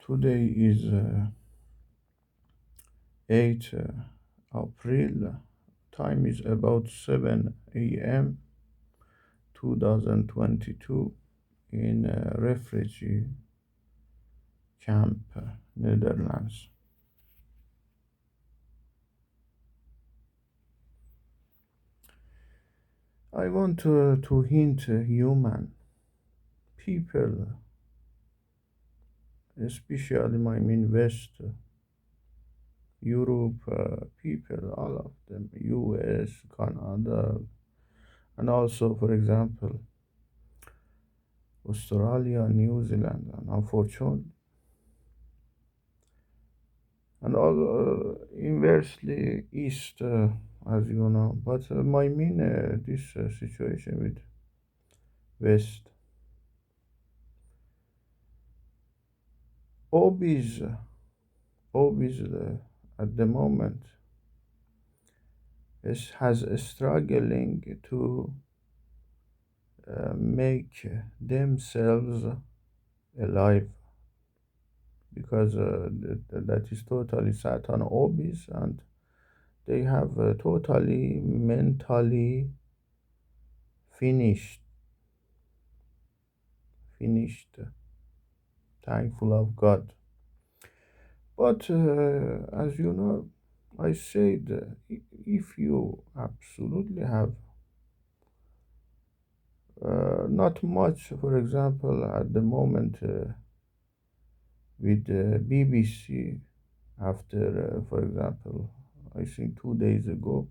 Today is 8 April. Time is about 7 a.m. 2022 in a refugee camp, Netherlands. I want to hint human people, especially my mean West Europe people, all of them, US, Canada, and also, for example, Australia, New Zealand, and unfortunately, and all inversely East, as you know. But my mean this situation with West, obese, obese at the moment has struggling to make themselves alive because that is totally Satan obese, and they have totally mentally finished, finished, thankful of God. But as you know, I said, if you absolutely have not much, for example, at the moment with BBC, after, for example, I think 2 days ago,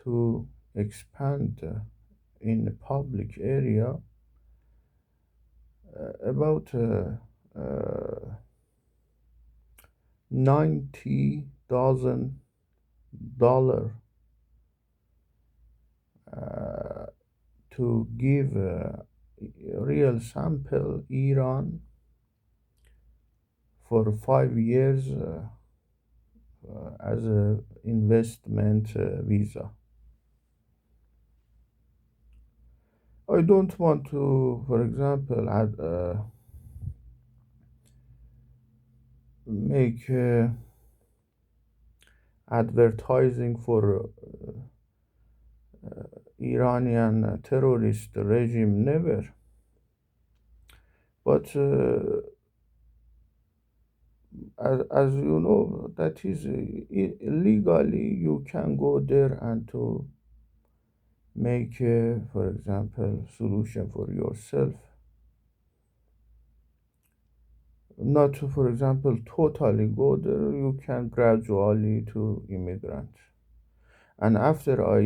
to expand in a public area about $90,000 to give a real sample Iran for 5 years as a investment visa. I don't want to, for example, make advertising for Iranian terrorist regime, never. But as you know, that is illegally. You can go there and to make, for example, solution for yourself. Not to, for example, totally go there. You can gradually to immigrant. And after I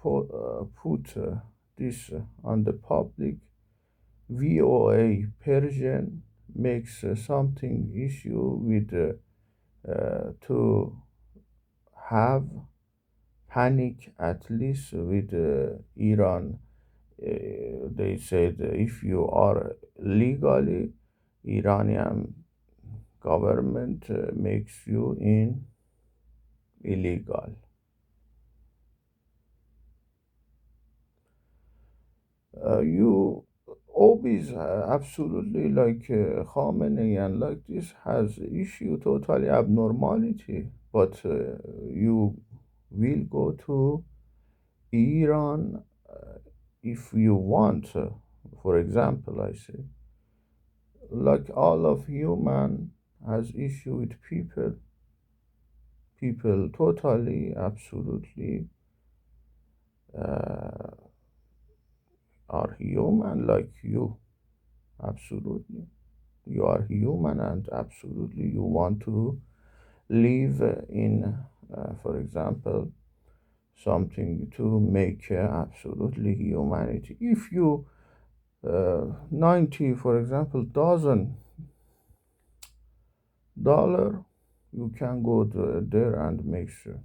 put this on the public, VOA Persian makes something issue with to have panic at least with Iran. They said if you are legally, Iranian government makes you in illegal. You always absolutely like Khamenei and like this has issue totally abnormality, but you will go to Iran if you want. For example, I say, like all of human has issue with people. People totally, absolutely uh, are human like you. Absolutely, you are human, and absolutely you want to live in, for example, something to make absolutely humanity. If you 90, for example, $1,000, you can go there and make sure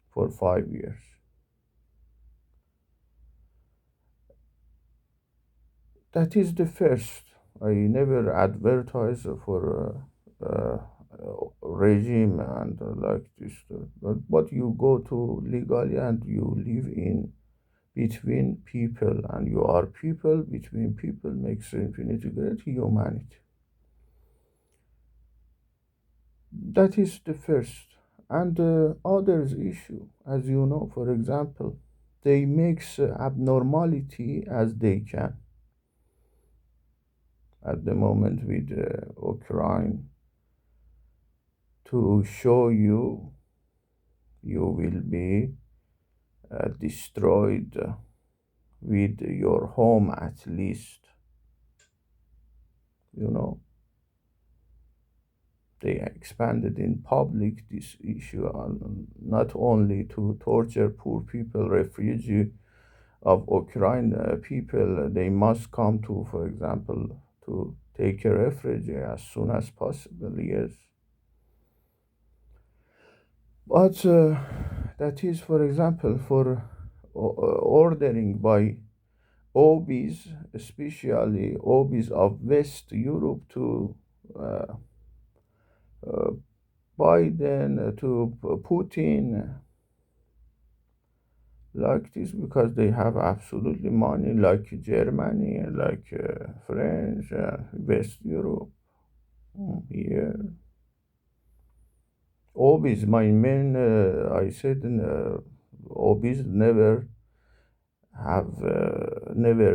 for 5 years. That is the first. I never advertise for regime and like this, but you go to legally and you live in between people, and you are people between people makes infinity great humanity. That is the first. And others issue, as you know, for example, they mix abnormality as they can at the moment with Ukraine to show you will be destroyed with your home at least. You know, they expanded in public this issue not only to torture poor people, refugee of Ukraine people, they must come to, for example, to take a refugee as soon as possible, yes. But that is, for example, for ordering by OBs, especially OBs of West Europe, to uh, uh, Biden, to Putin, like this, because they have absolutely money, like Germany, like French, West Europe. Here, OBs, my main, I said, OBs never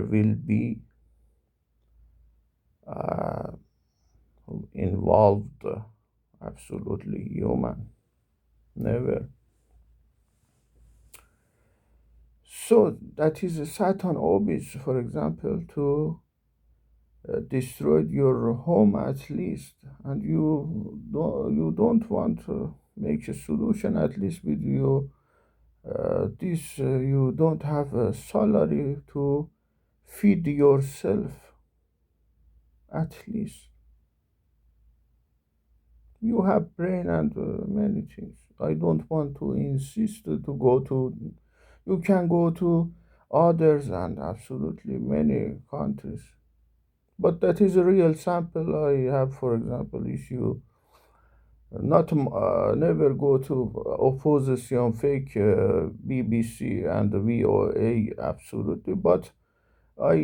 will be uh, involved, absolutely human, never. So that is a Satan obis, for example, to destroy your home at least, and you don't want to make a solution at least with you. This you don't have a salary to feed yourself at least. You have brain and many things. I don't want to insist to go to. You can go to others and absolutely many countries. But that is a real sample I have, for example, if you not never go to opposition fake BBC and VOA, absolutely, but I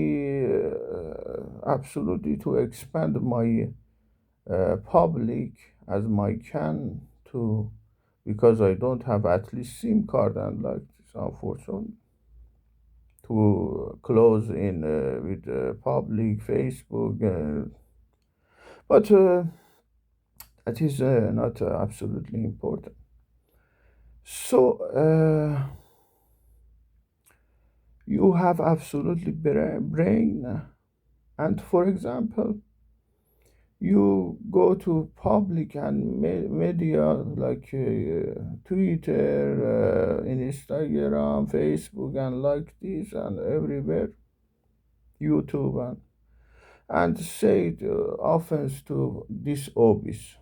absolutely to expand my public as my can to, because I don't have at least SIM card and like this, unfortunately, to close in with public Facebook, but that is not absolutely important. So you have absolutely brain, and for example, you go to public and media like Twitter, Instagram, Facebook, and like this, and everywhere, YouTube, and say it, offense to this obvious.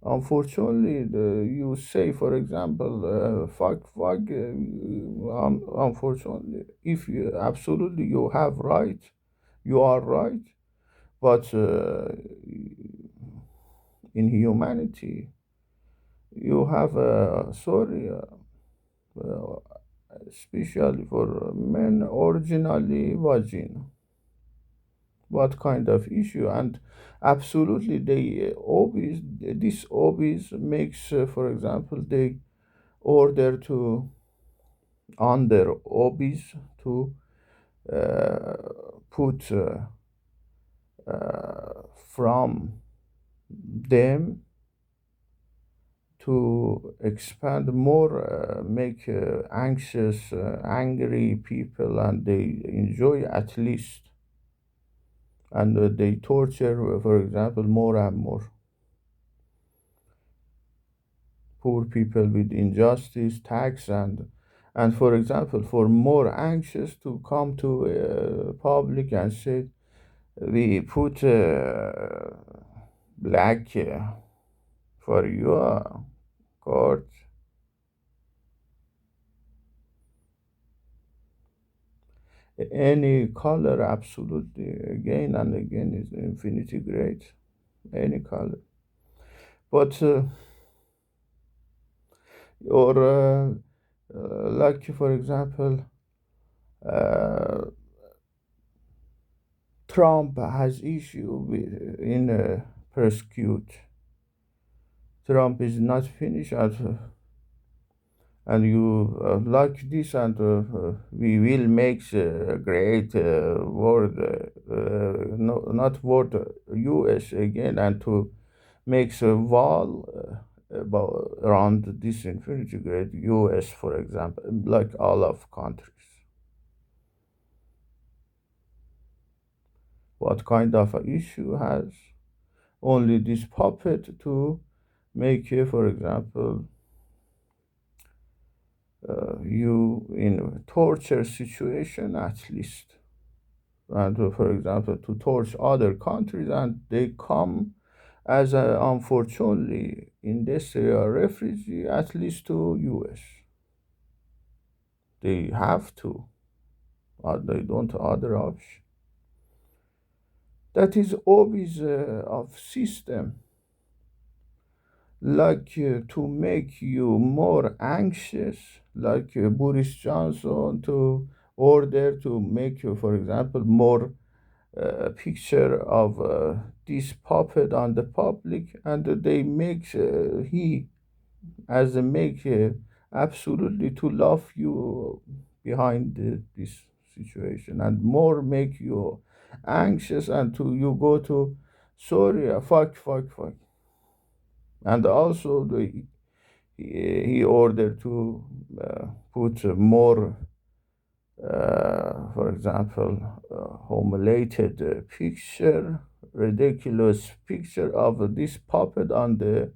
Unfortunately, you say, for example, fuck. Unfortunately, if you absolutely you have right, you are right, but in humanity, you have sorry, uh, especially for men, originally vagina. What kind of issue? And absolutely, they always this always makes, for example, they order to on their hobbies to put from them to expand more, make anxious, angry people, and they enjoy at least, and they torture, for example, more and more poor people with injustice, tax, and for example, for more anxious to come to public and say we put black for your court, any color, absolutely, again and again is infinity great, any color. But or like for example, uh, Trump has issue with in persecute. Trump is not finished and you like this and we will make a great world no, not world US again and to makes a wall about around this infinity grade US for example like all of countries. What kind of a issue has only this puppet to make for example you in a torture situation at least and for example to torture other countries and they come as unfortunately in this area refugee at least to US they have to or they don't other option that is always of system like to make you more anxious like Boris Johnson to order to make you for example more picture of this puppet on the public and they make he as a make absolutely to love you behind this situation and more make you anxious and to you go to Syria fuck and also he ordered to put more for example, humiliated picture, ridiculous picture of this puppet on the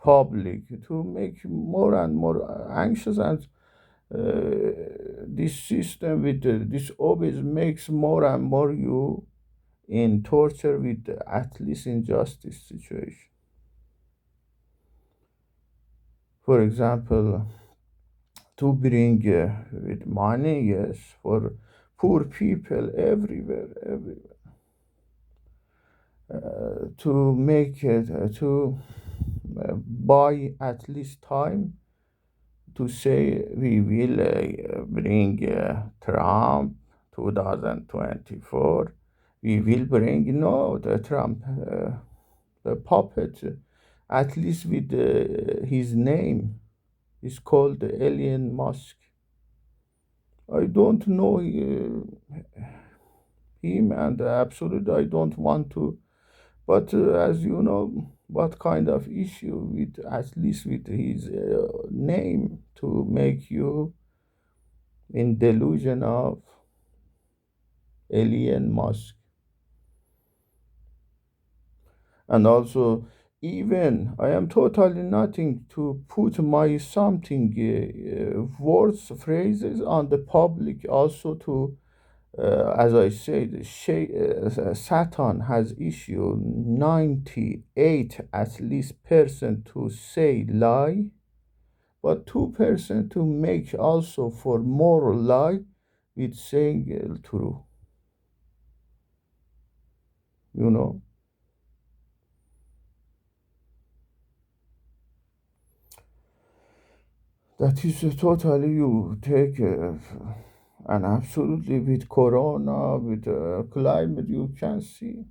public to make you more and more anxious and this system with this always makes more and more you in torture with at least injustice situation. For example, to bring with money, yes, for poor people everywhere, to make it, to buy at least time to say we will bring Trump 2024. We will bring no the Trump, the puppet, at least with his name is called Elon Musk. I don't know him, and absolutely I don't want to. But as you know, what kind of issue with at least with his name to make you in delusion of Elon Musk, and also even I am totally nothing to put my something words phrases on the public also to as I said, Satan has issued 98 at least percent to say lie, but 2% to make also for more lie with saying true. You know, that is totally you take and absolutely with Corona, with climate, you can see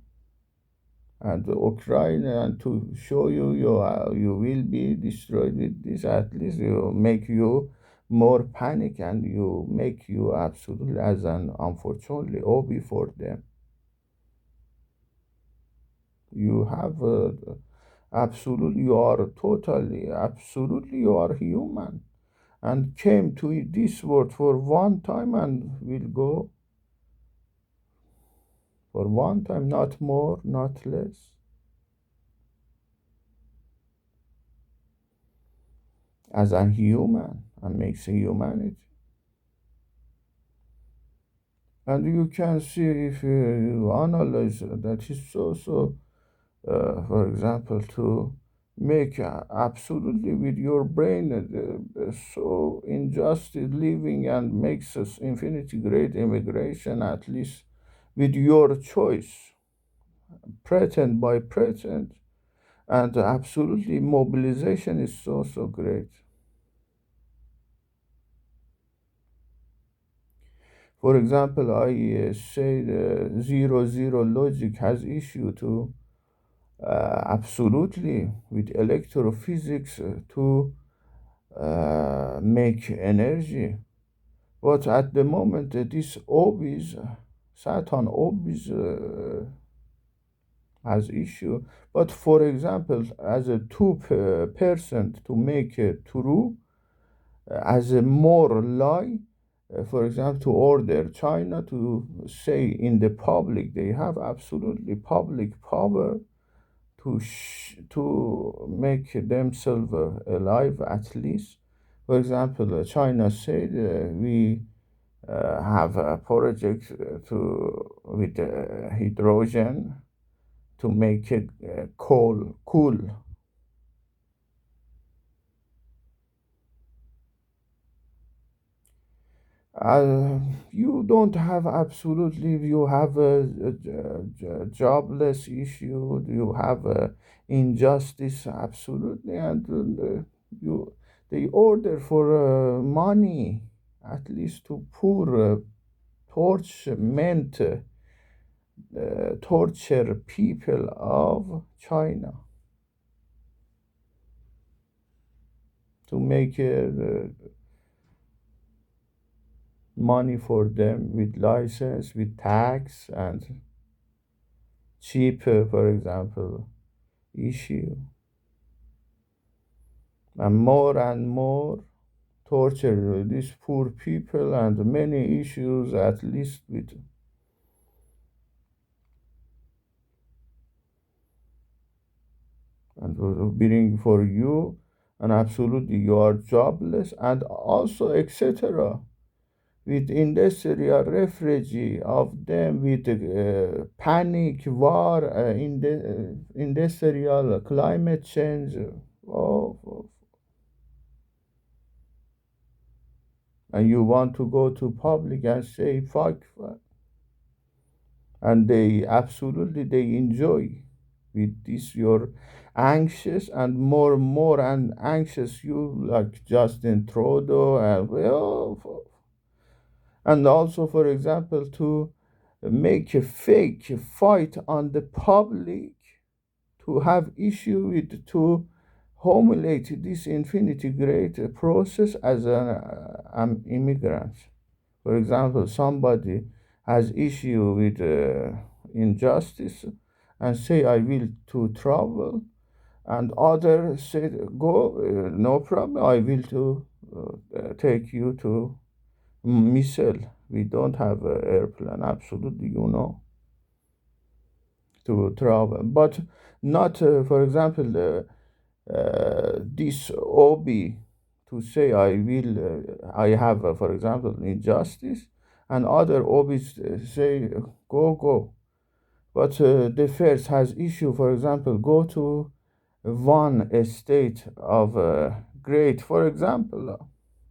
and Ukraine and to show you you will be destroyed with this at least you make you more panic and you make you absolutely as an unfortunately hobby for them you have absolutely you are totally absolutely you are human and came to this world for one time and will go for one time not more not less as a human and makes a humanity. And you can see if you analyze that is so, for example, to make absolutely with your brain so injustice living and makes us infinity great immigration at least with your choice, pretend by pretend, and absolutely mobilization is so great. For example, I say the zero zero logic has issue to absolutely with electrophysics to make energy. But at the moment, this orbis, Saturn orbis has issue. But for example, as a 2% to make it true, as a more lie, for example, to order China to say in the public, they have absolutely public power to make themselves alive at least. For example, China said we have a project to with hydrogen to make it coal cool. Uh, you don't have absolutely. You have a jobless issue. You have a injustice absolutely, and you they order for money at least to poor torture people of China to make money for them with license, with tax, and cheap, for example, issue, and more torture these poor people and many issues at least with and will bring for you and absolutely you are jobless and also etc with industrial refugee of them with panic war in the industrial climate change oh, and you want to go to public and say fuck and they absolutely they enjoy with this you're anxious and more and anxious you like Justin Trudeau and well and also for example to make a fake fight on the public to have issue with to humiliate this infinity great process as an immigrant. For example, somebody has issue with injustice and say I will to travel, and other said go no problem I will to take you to missile. We don't have an airplane, absolutely, to travel, but not, for example, this OB to say I have, for example, injustice, and other OBs say go. But the first has issue, for example, go to one state of great, for example,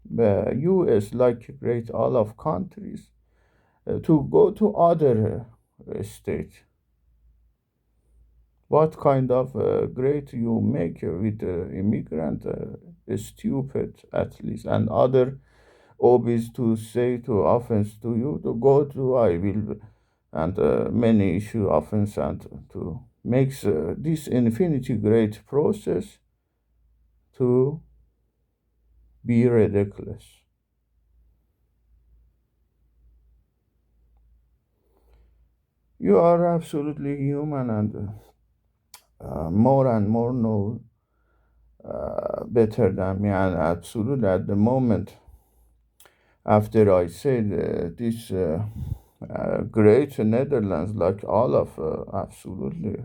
US, like great all of countries, to go to other state. What kind of great you make with immigrant stupid at least and other hobbies to say to offense to you to go to I will and many issue offense and to makes this infinity great process to be ridiculous. You are absolutely human and more and more know better than me and absolutely at the moment after I said this great Netherlands, like all of absolutely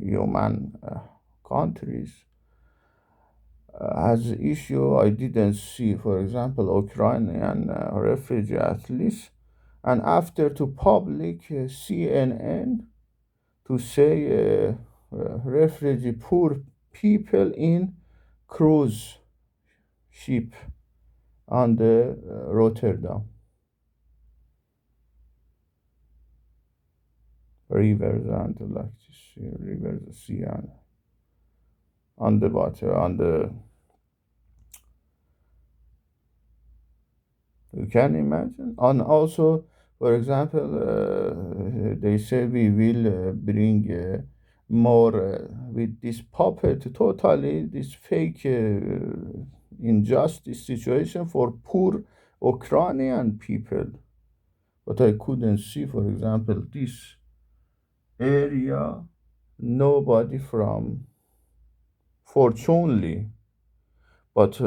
human countries, has issue I didn't see, for example, Ukrainian refugee at least, and after to public CNN to say refugee poor people in cruise ship on the Rotterdam rivers and like this rivers, sea and on the water, on the can imagine. And also, for example, they say we will bring more with this puppet, totally this fake injustice situation for poor Ukrainian people. But I couldn't see, for example, this area, nobody from, fortunately, but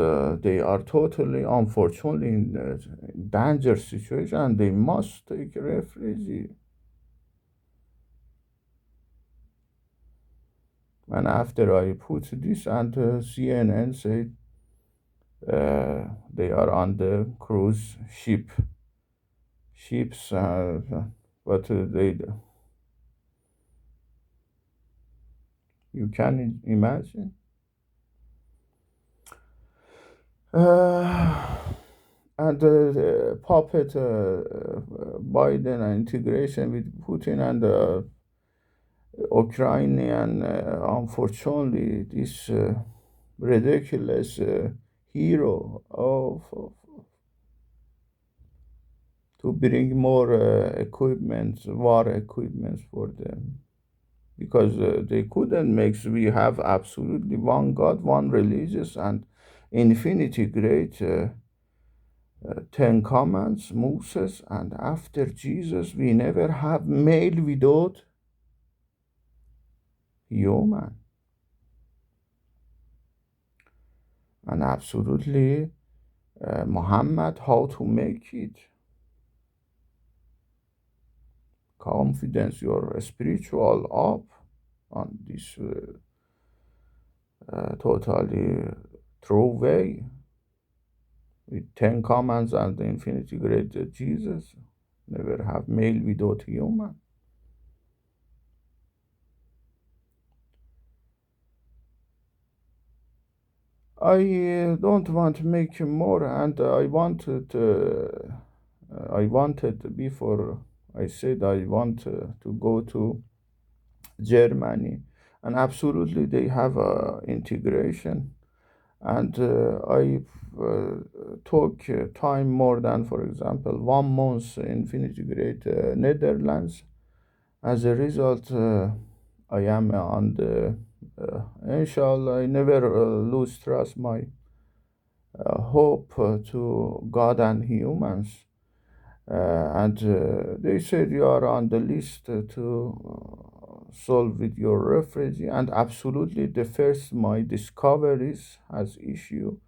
they are totally, unfortunately, in a danger situation and they must take refuge. And after I put this, and CNN said they are on the cruise ships, but they, you can imagine. Uh, and the puppet Biden and integration with Putin and Ukrainian, unfortunately, this ridiculous hero to bring more equipment, war equipment for them, because they couldn't make. We have absolutely one God, one religious, and infinity great. Ten Commandments, Moses, and after Jesus, we never have male without human. And absolutely, Muhammad, how to make it. Confidence, your spiritual up on this totally true way. With Ten Commandments and the infinity great Jesus, never have male without human. I don't want to make more, and I wanted before I said I want to go to Germany, and absolutely they have integration, and I took time more than, for example, 1 month in Infinity Great Netherlands. As a result, I am on the inshallah. I never lose trust my hope to God and humans. And they said you are on the list to solve with your refugee. And absolutely, the first my discoveries has issue.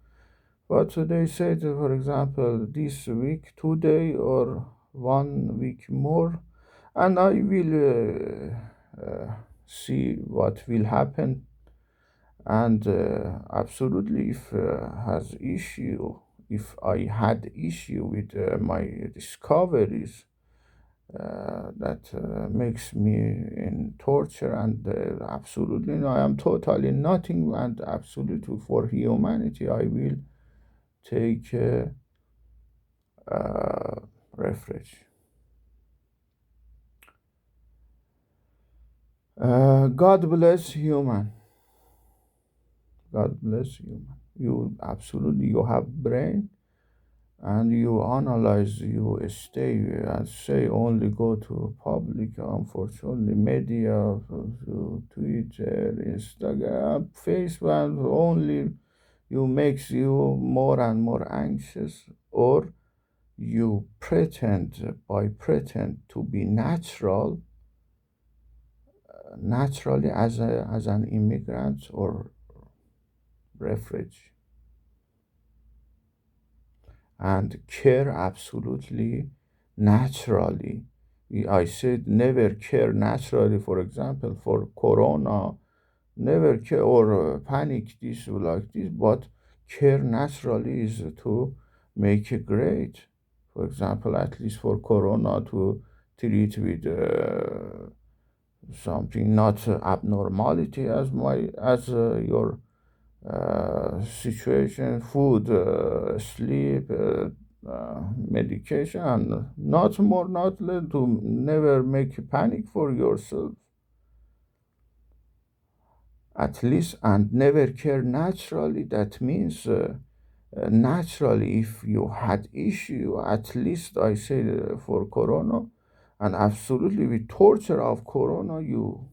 But they said, for example, this week, today, or 1 week more, and I will see what will happen. And absolutely, if has issue, if I had issue with my discoveries, that makes me in torture, and absolutely no, I am totally nothing, and absolutely for humanity I will take refuge. God bless human. God bless human. You absolutely, you have brain, and you analyze, you stay and say only go to public, unfortunately, media, to Twitter, Instagram, Facebook, only you makes you more and more anxious, or you pretend by pretend to be naturally as an immigrant or refugee, and care absolutely naturally. I said never care naturally, for example, for corona, never care or panic this like this, but care naturally is to make it great. For example, at least for corona, to treat with something not abnormality as my as your situation, food, sleep, medication, and not more, not less, to never make panic for yourself, at least, and never care naturally. That means naturally, if you had issue, at least I say for corona, and absolutely with torture of corona, you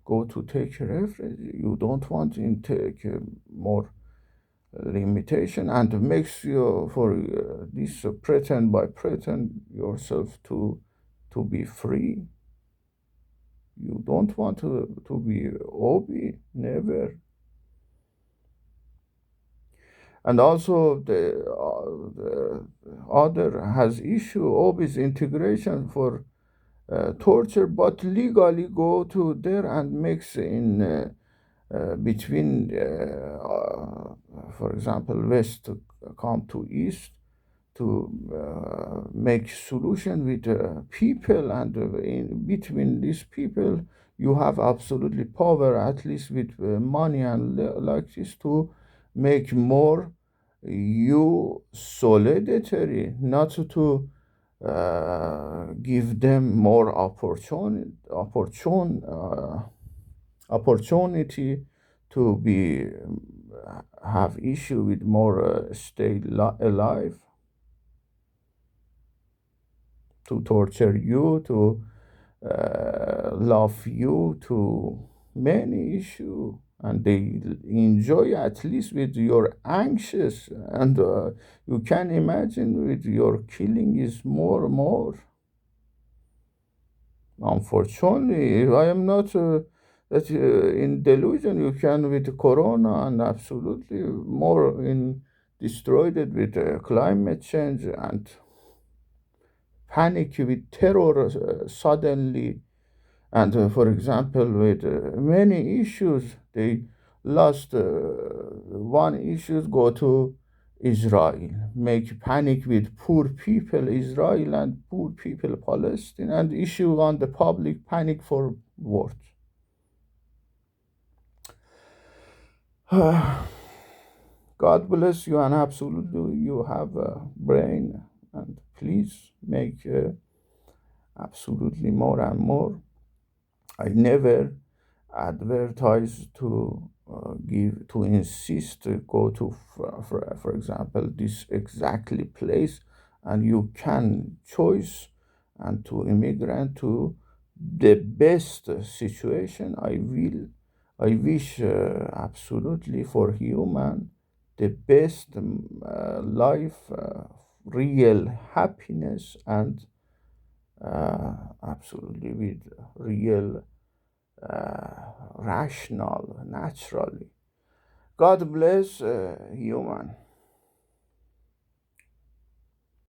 go to take refuge. You don't want to take more limitation, and makes you for this pretend yourself to be free. You don't want to be obi, never. And also the other has issue of integration for torture, but legally go to there and mix in between, for example, west to come to east to make solution with people, and in between these people you have absolutely power, at least with money and like this, to make more you solidary, not to give them more opportunity to be have issue with more alive, to torture you, to love you, to many issue, and they enjoy at least with your anxious, and you can imagine with your killing is more. Unfortunately, I am not that in delusion. You can with corona, and absolutely more in destroyed it with climate change and panic with terror suddenly. And for example, with many issues, they lost one issues go to Israel, make panic with poor people Israel and poor people Palestine, and issue on the public panic for war. God bless you, and absolutely you have a brain, and please make absolutely more and more. I never advertise to give to insist to go to for example this exactly place, and you can choice and to immigrant to the best situation. I wish absolutely for human the best life, real happiness, and absolutely with real rational, naturally. God bless human.